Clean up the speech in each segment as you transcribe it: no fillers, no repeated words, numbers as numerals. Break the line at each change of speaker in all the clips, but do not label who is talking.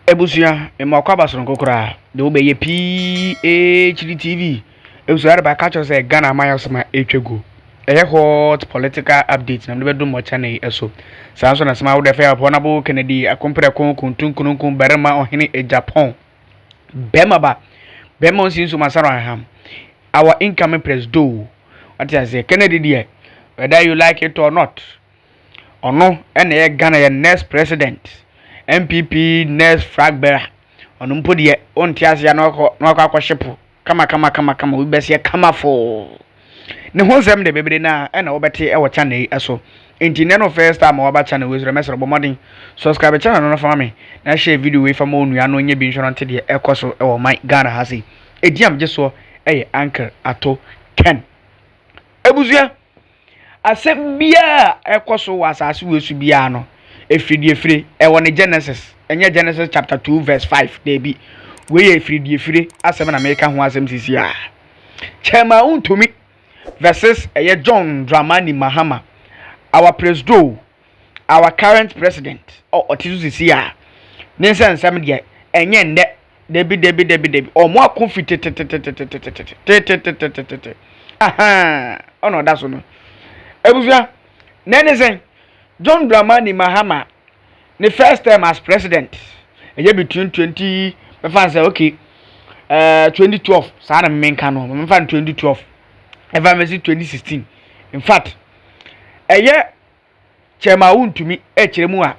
Ebusia, Makaba Sonkokra, the Obey PhD TV. It was rather by catchers a Ghana Mayasma Echego. A hot political updates and never do much any so. Samson as my fair honorable Kennedy, a compare Kuntun Kunun Berma Ohene Agyapong. Bemaba Bemon seems to Masaraham. Our incoming president. What I say, Kennedy dear, whether you like it or not. Or no, and a Ghana next president. MPP next flag bearer on umpodi on tiasia no kwa shepu kama we best kama for ne ho sem de bebere na e na obete e wo channel eso enti ne no first time oba channel we remember bomodin subscribe channel no for me na share video we from onu ano nya bi insurance de ekoso e wo my Ghana hasi ediam je so e anchor ato Ken ebuzua asem bia ekoso wasase we su bia no efiri ewone Genesis enye Genesis chapter 2 verse 5 debi we efiri asem na meka ho asem sisi a chema Wuntumi versus eye John Dramani Mahama our president our current president otizu sisi a nensa nsem de enye nde debi omo akonfite aha ono da so no ebuzua nenesen John Dramani Mahama, the first time as president, a year between 2012, Sana Menkano, 2012, ever 2016. In fact, a year Chema Wuntumi, Echemua,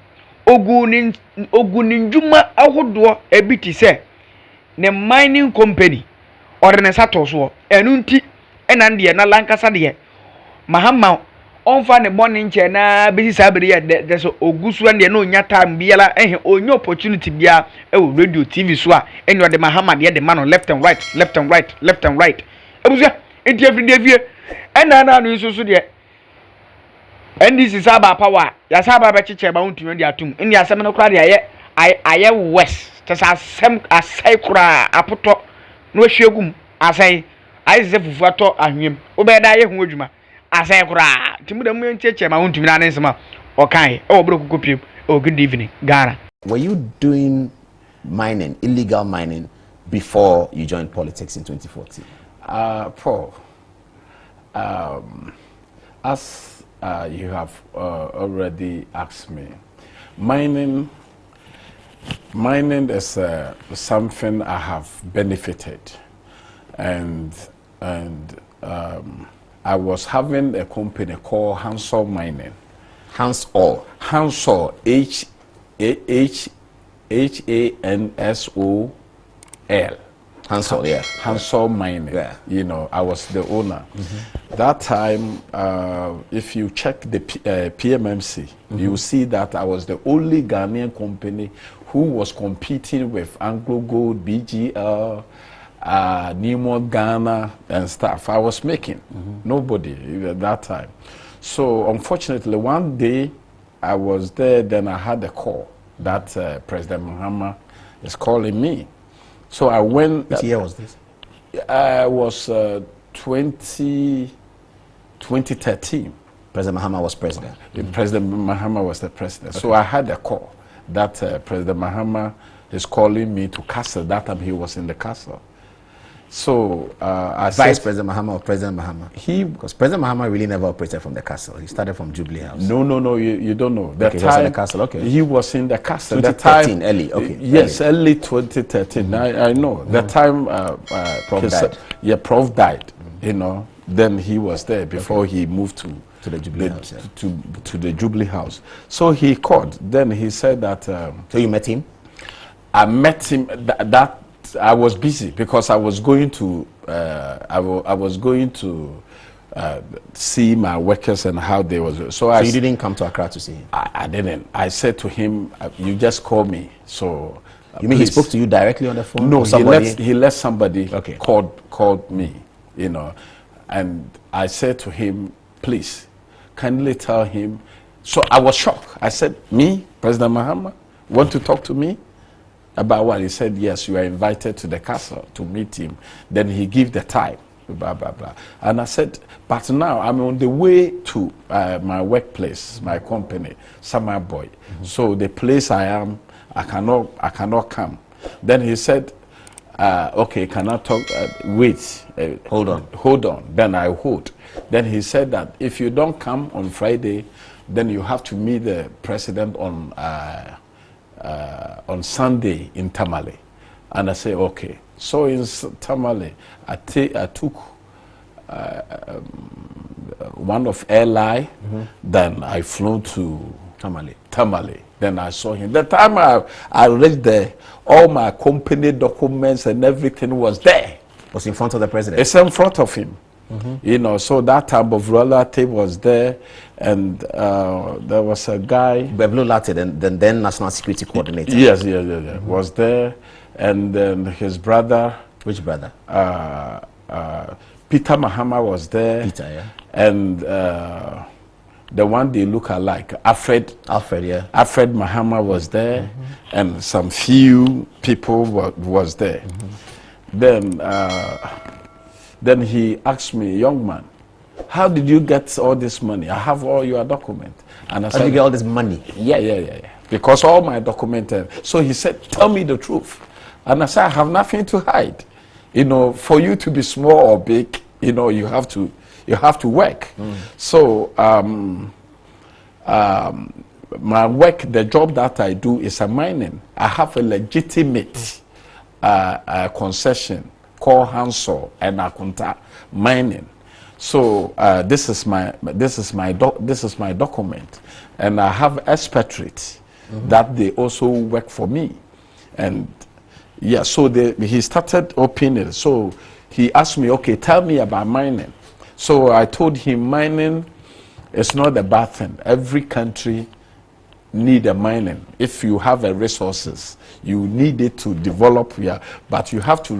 Oguninjuma, Ahodo, a bit say, the mining company, or the Satos war, and Unti, and Andia, na Lancasadia, Mahama. On fan the morning chena busy sabri there's ogusu and no nya time biala onyo opportunity bia radio TV so and you are the Mahama the man on left and right ebusia enti every day and na no so there and this is about power ya saba ba chiche ba Wuntumi dia atum ndi asem no kra dia aye west just asem asai kra apoto no hwegum asai ai ze fufu ato ahwem obeda ye hu adwuma asai kura timuda mu encheche ma Wuntumi na nsema okan e obro kokopiem. Oh, good evening Ghana.
Were you doing mining, illegal mining, before you joined politics in 2014?
Paul, as you have already asked me, mining is something I have benefited, and I was having a company called Hansol Mining.
Hansol, Hansol. Hansol, yeah.
Hansol Mining.
Yeah.
You know, I was the owner. That time, if you check the PMMC, you will see that I was the only Ghanaian company who was competing with Anglo Gold, BGL, Newmont Ghana and stuff. I was making nobody at that time. So unfortunately, one day I was there, then I had a call that President Mahama is calling me. So I went.
Which year was this?
Was 2013.
President Mahama was president.
President Mahama was the president. Okay. So I had a call that President Mahama is calling me to castle. That time he was in the castle. So
Vice President Mahama or President Mahama? Because President Mahama really never operated from the castle. He started from Jubilee House.
No, you don't know.
Okay, he was in the castle, okay.
He was in the castle.
2013, early, okay.
Yes, early 2013. I know. The time
Prof died.
Yeah, Prof died, you know. Then he was there before he moved to
the Jubilee House. Yeah.
To the Jubilee House. So he called. Then he said that...
so you met him?
I met him, that I was busy because I was going to I was going to see my workers and how they was. So you
didn't come to Accra to see him?
I didn't. I said to him, "You just call me." So
you mean he spoke to you directly on the phone?
No, he let somebody called me, you know, and I said to him, "Please, kindly tell him." So I was shocked. I said, "Me, President Mahama, want to talk to me?" About what? He said, yes, you are invited to the castle to meet him. Then he gave the time, blah, blah, blah. And I said, but now I'm on the way to my workplace, my company, Summer Boy. So the place I am, I cannot come. Then he said, okay, can I talk? Wait, hold on. Then I hold. Then he said that if you don't come on Friday, then you have to meet the president on Sunday in Tamale. And I say, okay. So in Tamale, I took one of airline. Then I flew to Tamale. Then I saw him. The time I reached there, all my company documents and everything was there.
Was in front of the president?
It's in front of him. You know, so that type of royalty was there, and there was a guy.
Beblo Latte, then National Security Coordinator.
Yes, was there, and then his brother.
Which brother?
Peter Mahama was there.
Peter, yeah.
And the one they look alike, Alfred,
yeah.
Alfred Mahama was there, and some few people was there. Then he asked me, young man, how did you get all this money? I have all your documents. And I said,
how did you get all this money?
Yeah. Because all my documents. So he said, tell me the truth. And I said, I have nothing to hide. You know, for you to be small or big, you know, you have to work. So my work, the job that I do is a mining. I have a legitimate concession called Hansor and Akunta mining. So this is my document, and I have expatriates that they also work for me, and yeah. So he started opening. So he asked me, okay, tell me about mining. So I told him mining is not a bad thing. Every country need a mining. If you have a resources, you need it to develop here, but you have to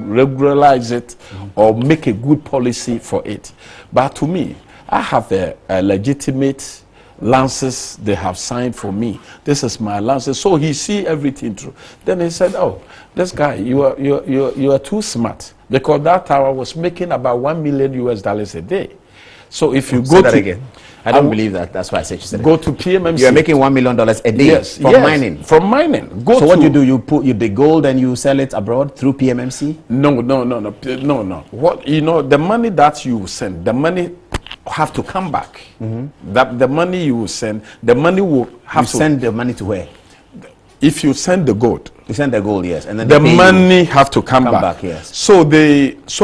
regularize it or make a good policy for it. But to me, I have a legitimate lances they have signed for me. This is my lances. So he see everything through. Then he said, oh, this guy, you are too smart, because that time I was making about $1 million US a day. So if you go
that
to
again. I don't believe that. That's why I said you said
go to PMMC.
You are making $1 million a day.
Yes,
from mining.
From mining.
So what you do? You put the gold and you sell it abroad through PMMC?
No. What the money that you send, the money have to come back. That the money you send, the money will have to
send the money to where?
If you send the gold,
you send the gold, yes, and then
the money have to come back.
Yes.
So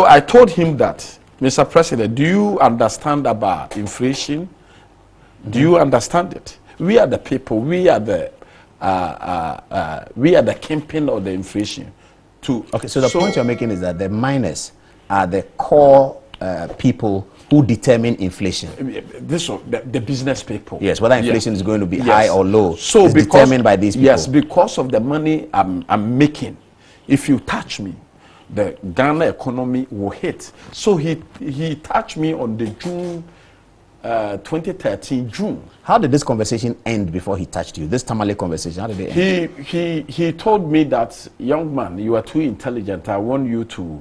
I told him that, Mr. President, do you understand about inflation? Do you understand it? We are the people. We are the kingpin of the inflation.
Okay. So the point you're making is that the miners are the core people who determine inflation.
The business people.
Yes. Whether inflation is going to be high or low.
So
is determined by these people.
Yes, because of the money I'm making. If you touch me, the Ghana economy will hit. So he touched me on the June 2013 June.
How did this conversation end before he touched you? This Tamale conversation, how did it end?
He told me that, young man, you are too intelligent. I want you to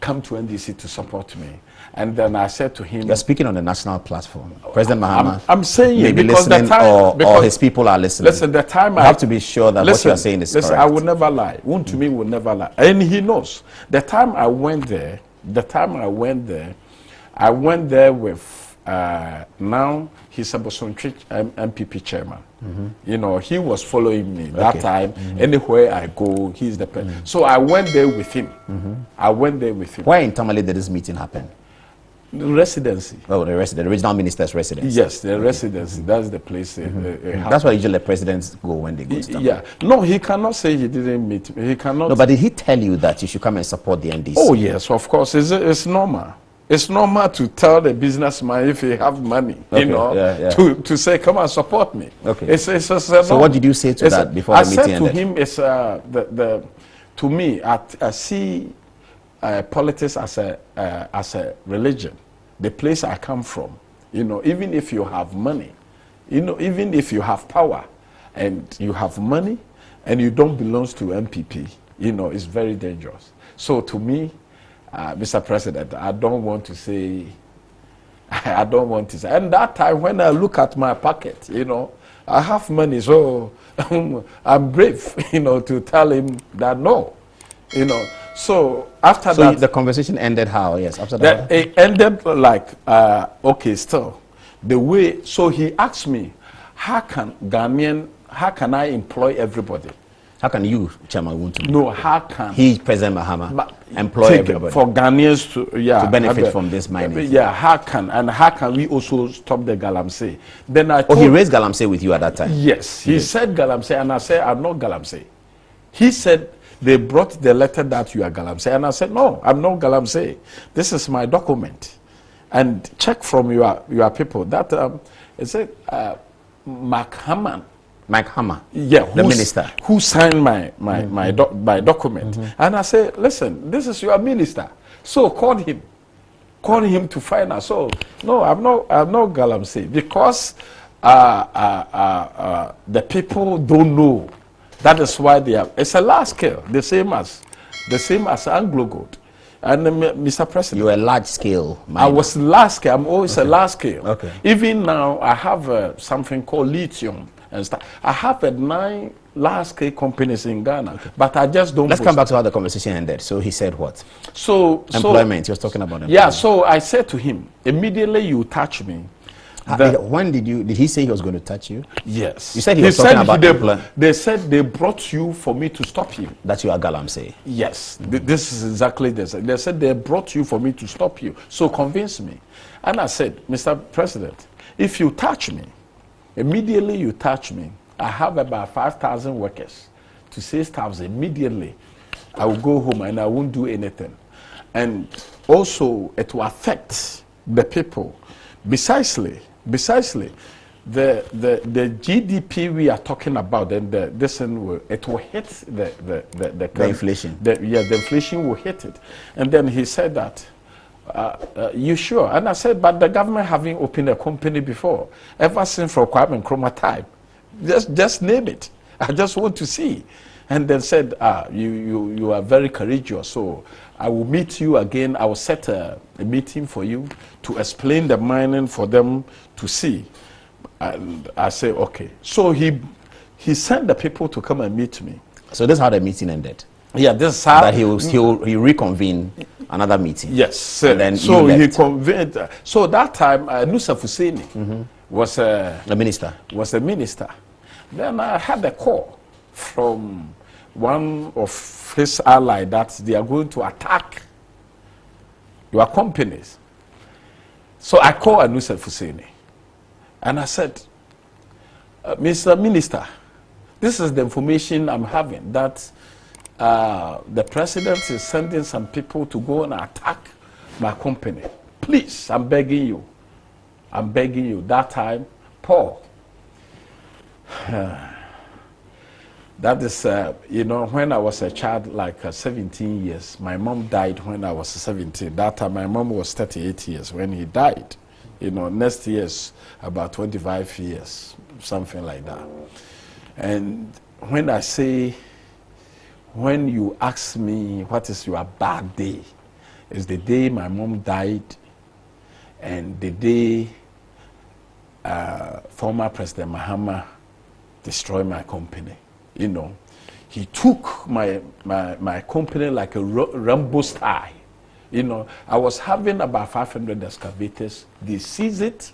come to NDC to support me. And then I said to him,
you're speaking on the national platform. President Mahama,
I'm saying it
maybe
because
listening,
the time,
or his people are listening.
Listen, the time
you have to be sure that what you are saying is correct.
I will never lie. Wuntumi will never lie, and he knows. The time I went there, I went there with now he's a Bosonchi MPP chairman. You know, he was following me that time. Anywhere I go, he's the person. So I went there with him.
Where in Tamale did this meeting happen?
The residency.
Oh, the original minister's residence.
Yes, the residency. That's the place.
That's where usually the presidents go when they go to Tamale.
Yeah. No, he cannot say he didn't meet me. He cannot.
No, but did he tell you that you should come and support the NDC?
Oh yes, of course. It's normal. It's normal to tell the businessman if he have money, to say, come and support me.
Okay.
So
what did you say to that before the meeting ended?
I said to him, it's to me, I see politics as a religion. The place I come from, even if you have money, even if you have power, and you have money, and you don't belong to MPP, it's very dangerous. So to me, Mr. President, I don't want to say. And that time when I look at my pocket, I have money, so I'm brave, to tell him that no, So after
so
that,
the conversation ended how? Yes, after
that
that.
it ended like, okay, still the way. So he asked me, how can I employ everybody?
How can you, Chairman Wuntumi?
No, how can
he, President Mahama, employ everybody
for Ghanaians to
benefit from this mining?
Yeah, how can we also stop the galamsey? Then I
he raised galamsey with you at that time?
Yes, he said galamsey, and I said I'm not galamsey. He said they brought the letter that you are galamsey, and I said no, I'm not galamsey. This is my document, and check from your people that it said Mahama. Yeah,
the minister
who signed my document, and I say, listen, this is your minister. So call him to find out. So no, I'm not galamsey, because the people don't know. That is why they have. It's a large scale, the same as Anglo Gold. And Mr. President,
you are large scale miner.
I was large scale. I'm always a large scale.
Okay.
Even now, I have something called lithium and stuff. I have 9 large-scale companies in Ghana, but I just don't.
Let's come back to how the conversation ended. So he said what?
So
employment. He was talking about employment.
Yeah. So I said to him, immediately you touch me.
When did he say he was going to touch you?
Yes.
You said he was talking about employment.
They said they brought you for me to stop you.
That you are galamsey.
Yes. This is exactly this. They said they brought you for me to stop you. So convince me. And I said, Mr. President, if you touch me, immediately you touch me, I have about 5,000 workers to 6,000. Immediately, I will go home and I won't do anything. And also, it will affect the people. Precisely, the GDP we are talking about, and it will hit the
inflation.
The inflation will hit it. And then he said that, you sure? And I said, but the government having opened a company before, ever since from Kwame Nkrumah time. Just name it. I just want to see. And then said, you are very courageous, so I will meet you again. I will set a meeting for you to explain the mining for them to see. And I say, okay. So he sent the people to come and meet me.
So this is how the meeting ended?
Yeah, this is how.
That he reconvene another meeting.
Yes.
And then
so he convened. So that time, Nusa Fuseni was
the minister.
Was a minister. Then I had a call from one of his allies that they are going to attack your companies. So I called Nusa Fuseni and I said, Mr. Minister, this is the information I'm having, that the president is sending some people to go and attack my company. Please, I'm begging you. I'm begging you. That time, Paul. That is, when I was a child, like 17 years, my mom died when I was 17. That time, my mom was 38 years when he died. Next year's about 25 years, something like that. And when you ask me what is your bad day, is the day my mom died and the day former President Mahama destroyed my company. He took my company like a Rambo style. I was having about 500 excavators. They seized it.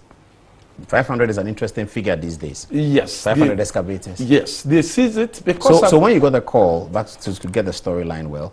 500 is an interesting figure these days.
Yes.
500 excavators.
Yes, they seized it because...
So when you got the call, back to get the storyline well,